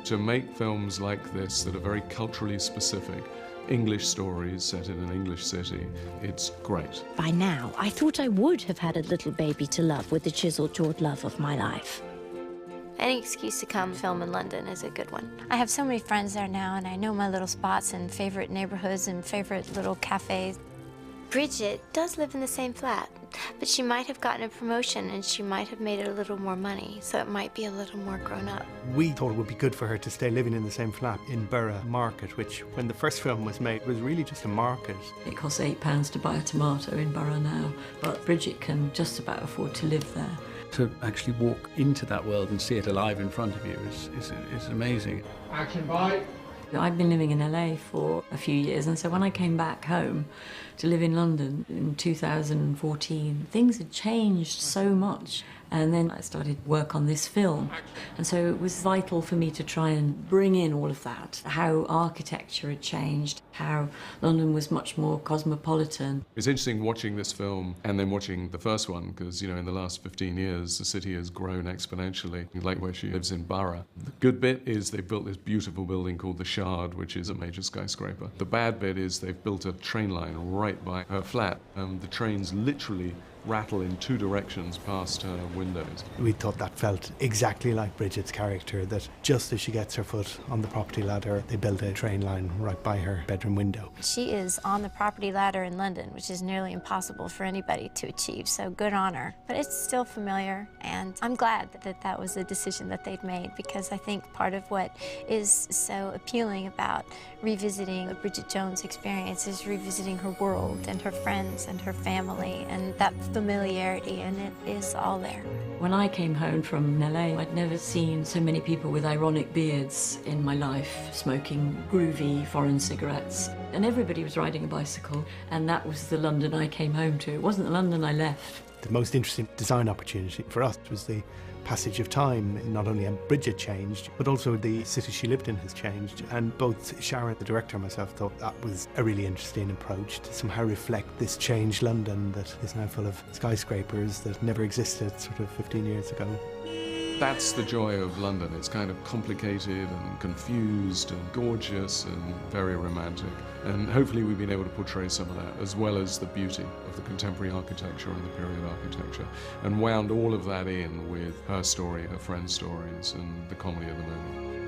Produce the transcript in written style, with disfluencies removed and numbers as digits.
To make films like this that are very culturally specific, English stories set in an English city, it's great. By now, I thought I would have had a little baby to love with the chiseled-jawed love of my life. Any excuse to come film in London is a good one. I have so many friends there now, and I know my little spots and favorite neighborhoods and favorite little cafes. Bridget does live in the same flat, but she might have gotten a promotion and she might have made a little more money, so it might be a little more grown up. We thought it would be good for her to stay living in the same flat in Borough Market, which, when the first film was made, was really just a market. It costs £8 to buy a tomato in Borough now, but Bridget can just about afford to live there. To actually walk into that world and see it alive in front of you is amazing. Action, bye. I've been living in LA for a few years, and so when I came back home to live in London in 2014, things had changed so much. And then I started work on this film. And so it was vital for me to try and bring in all of that, how architecture had changed, how London was much more cosmopolitan. It's interesting watching this film and then watching the first one, because, you know, in the last 15 years, the city has grown exponentially, like where she lives in Borough. The good bit is they've built this beautiful building called the Shard, which is a major skyscraper. The bad bit is they've built a train line right by her flat. The trains literally rattle in two directions past her windows. We thought that felt exactly like Bridget's character, that just as she gets her foot on the property ladder, they build a train line right by her bedroom window. She is on the property ladder in London, which is nearly impossible for anybody to achieve, so good on her. But it's still familiar, and I'm glad that that was a decision that they'd made, because I think part of what is so appealing about revisiting a Bridget Jones experience is revisiting her world and her friends and her family, and that familiarity, and it is all there. When I came home from LA, I'd never seen so many people with ironic beards in my life, smoking groovy foreign cigarettes. And everybody was riding a bicycle, and that was the London I came home to. It wasn't the London I left. The most interesting design opportunity for us was the passage of time. Not only had Bridget changed, but also the city she lived in has changed. And both Sharon, the director, and myself thought that was a really interesting approach to somehow reflect this changed London that is now full of skyscrapers that never existed sort of 15 years ago. That's the joy of London. It's kind of complicated and confused and gorgeous and very romantic. And hopefully we've been able to portray some of that, as well as the beauty of the contemporary architecture and the period architecture, and wound all of that in with her story, her friends' stories, and the comedy of the moment.